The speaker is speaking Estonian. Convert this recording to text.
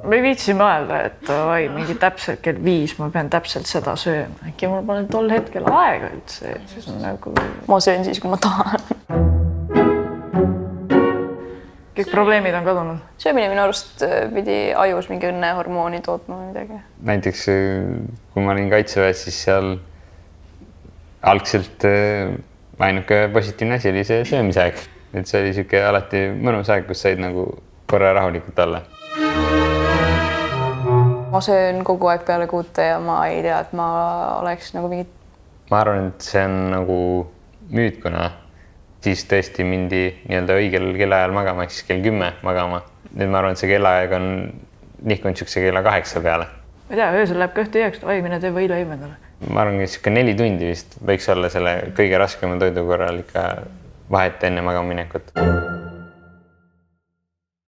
Ma ei viitsi mõelda, et mingi täpselt kell 5 ma pean täpselt seda sööma. Äkki mul pole tol hetkel aega üldse. Siis on nagu... Ma söön siis, kui ma tahan. Kõik probleemid on kadunud. Söömine minu arust pidi ajus mingi õnnehormooni tootma või midagi. Näiteks kui ma olin kaitseväes, siis seal algselt ainuke positiivne asi oli see söömise aeg. Et see oli siuke alati mõnus aeg, kus said nagu korra rahulikult olla. Ma söön kogu aeg peale 6 ja ma ei tea, et ma oleks nagu mingi... Ma arvan, et see on nagu müüt, kuna siis tõesti mindi nii-öelda õigel kellaajal magama, ehk siis kell 10 magama. Nüüd ma arvan, et see kellaaeg on nihkunud siukse kella 8 peale. Ma ei tea, öösel läheb kõht tühjaks, mine tee võileiv endale. Ma arvan, et siuke 4 tundi vist võiks olla selle kõige raskema toidu korral ikka vahet enne magama minekut.